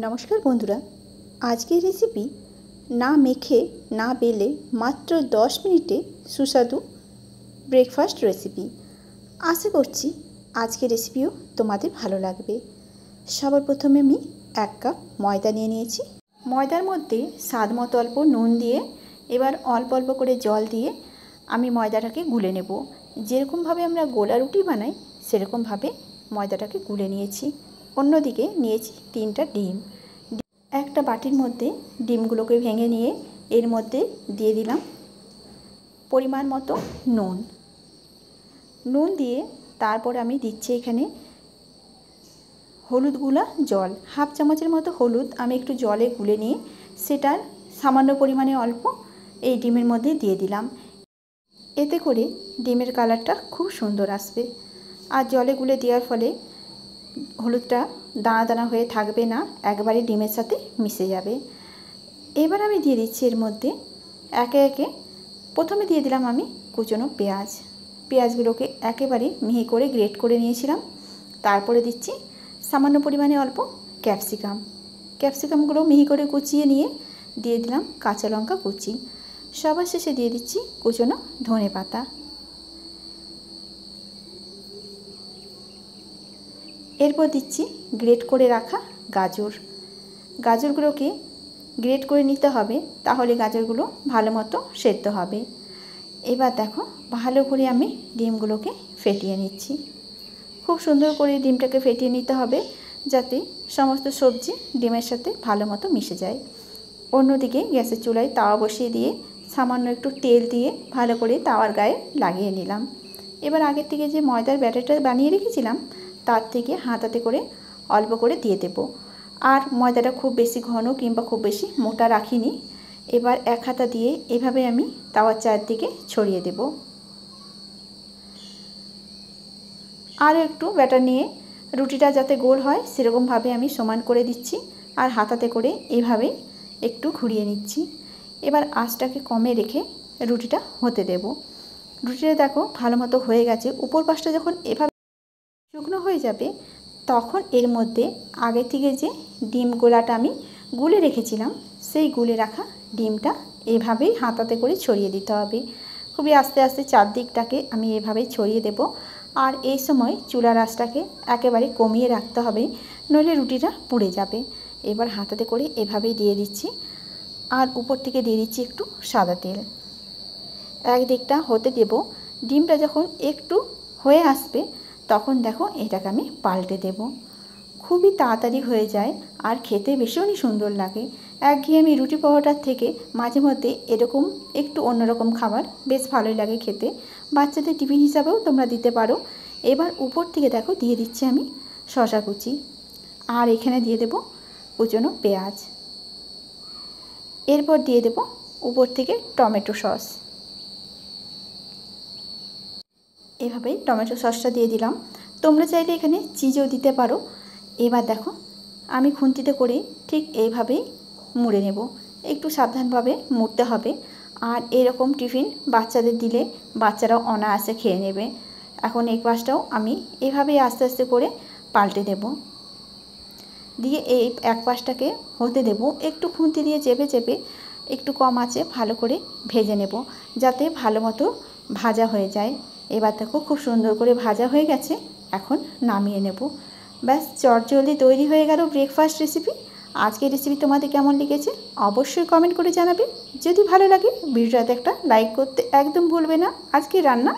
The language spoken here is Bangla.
নমস্কার বন্ধুরা, আজকের রেসিপি না মেখে না বেলে মাত্র 10 মিনিটে সুস্বাদু ব্রেকফাস্ট রেসিপি। আশা করছি আজকের রেসিপিও তোমাদের ভালো লাগবে। সবার প্রথমে আমি 1 কাপ ময়দা নিয়ে নিয়েছি। ময়দার মধ্যে স্বাদ মতো অল্প নুন দিয়ে এবার অল্প অল্প করে জল দিয়ে আমি ময়দাটাকে গুলে নেব। যেরকমভাবে আমরা গোলা রুটি বানাই সেরকমভাবে ময়দাটাকে গুলে নিয়েছি। অন্যদিকে নিয়েছি 3টা ডিম। একটা বাটির মধ্যে ডিমগুলোকে ভেঙে নিয়ে এর মধ্যে দিয়ে দিলাম পরিমাণ মতো নুন দিয়ে তারপর আমি দিচ্ছি এখানে হলুদ গুলা জল। হাফ চামচের মতো হলুদ আমি একটু জলে গুলে নিয়ে সেটার সামান্য পরিমাণে অল্প এই ডিমের মধ্যে দিয়ে দিলাম। এতে করে ডিমের কালারটা খুব সুন্দর আসবে। আর জলে গুলে দেওয়ার ফলে হলুদটা দানা দানা হয়ে থাকবে না, একবারে ডিমের সাথে মিশে যাবে। এবার আমি দিয়ে দিচ্ছি এর মধ্যে একে একে। প্রথমে দিয়ে দিলাম আমি কুচনো পেঁয়াজগুলোকে একেবারে মিহি করে গ্রেট করে নিয়েছিলাম। তারপরে দিচ্ছি সামান্য পরিমাণে অল্প ক্যাপসিকামগুলো মিহি করে কুচিয়ে নিয়ে দিয়ে দিলাম কাঁচা লঙ্কা কুচি। সবার শেষে দিয়ে দিচ্ছি কুচনো ধনেপাতা। এরপর দিচ্ছি গ্রেট করে রাখা গাজরগুলোকে গ্রেট করে নিতে হবে, তাহলে গাজরগুলো ভালো মতো সেদ্ধ হবে। এবার দেখো ভালো করে আমি ডিমগুলোকে ফেটিয়ে নিচ্ছি। খুব সুন্দর করে ডিমটাকে ফেটিয়ে নিতে হবে যাতে সমস্ত সবজি ডিমের সাথে ভালো মতো মিশে যায়। অন্যদিকে গ্যাসের চুলায় তাওয়া বসিয়ে দিয়ে সামান্য একটু তেল দিয়ে ভালো করে তাওয়ার গায়ে লাগিয়ে নিলাম। এবার আগের থেকে যে ময়দার ব্যাটারটা বানিয়ে রেখেছিলাম তার থেকে হাতাতে করে অল্প করে দিয়ে দেব। আর ময়দাটা খুব বেশি ঘন কিংবা খুব বেশি মোটা রাখিনি। এবার এক হাতা দিয়ে এভাবে আমি তাওয়ার চারদিকে ছড়িয়ে দেব। আর একটু ব্যাটার নিয়ে রুটিটা যাতে গোল হয় সেরকমভাবে আমি সমান করে দিচ্ছি আর হাতাতে করে এইভাবে একটু ঘুরিয়ে নিচ্ছি। এবার আঁচটাকে কমে রেখে রুটিটা হতে দেব। রুটিটা দেখো ভালো মতো হয়ে গেছে। উপর পাশটা যখন এভাবে শুকনো হয়ে যাবে তখন এর মধ্যে আগে থেকে যে ডিম গোলাটা আমি গুলে রেখেছিলাম সেই গুলে রাখা ডিমটা এভাবেই হাতাতে করে ছড়িয়ে দিতে হবে। খুবই আস্তে আস্তে চারদিকটাকে আমি এভাবেই ছড়িয়ে দেব। আর এই সময় চুলার আঁচটাকে একেবারে কমিয়ে রাখতে হবে, নইলে রুটিটা পুড়ে যাবে। এবার হাতাতে করে এভাবেই দিয়ে দিচ্ছি আর উপর থেকে দিয়ে দিচ্ছি একটু সাদা তেল। একদিকটা হতে দেব। ডিমটা যখন একটু হয়ে আসবে তখন দেখো এটাকে আমি পাল্টে দেব। খুবই তাড়াতাড়ি হয়ে যায় আর খেতে ভীষণই সুন্দর লাগে। একঘেয়েমি রুটি পরোটার থেকে মাঝে মধ্যে এরকম একটু অন্যরকম খাবার বেশ ভালোই লাগে খেতে। বাচ্চাদের টিফিন হিসাবেও তোমরা দিতে পারো। এবার উপর থেকে দেখো দিয়ে দিচ্ছি আমি শসা কুচি আর এখানে দিয়ে দেব কুচনো পেঁয়াজ। এরপর দিয়ে দেব উপর থেকে টমেটো সস। এভাবেই টমেটো সসটা দিয়ে দিলাম। তোমরা চাইলে এখানে চিজও দিতে পারো। এবার দেখো আমি খুন্তিতে করে ঠিক এইভাবেই মুড়ে নেব। একটু সাবধানভাবে মুড়তে হবে। আর এরকম টিফিন বাচ্চাদের দিলে বাচ্চারাও অনায়াসে খেয়ে নেবে। এখন এই পাশটাও আমি এভাবেই আস্তে আস্তে করে পাল্টে দেব। দিয়ে এই এক পাশটাকে হতে দেব। একটু খুন্তি দিয়ে চেপে চেপে একটু কম আঁচে ভালো করে ভেজে নেব যাতে ভালো মতো ভাজা হয়ে যায়। এবার দেখো খুব সুন্দর করে ভাজা হয়ে গেছে। এখন নামিয়ে নেব। ব্যাস চটজলদি তৈরি হয়ে গেল ব্রেকফাস্ট রেসিপি। আজকের রেসিপি তোমাদের কেমন লেগেছে অবশ্যই কমেন্ট করে জানাবে। যদি ভালো লাগে ভিডিওটাতে একটা লাইক করতে একদম ভুলবে না। আজকে রান্না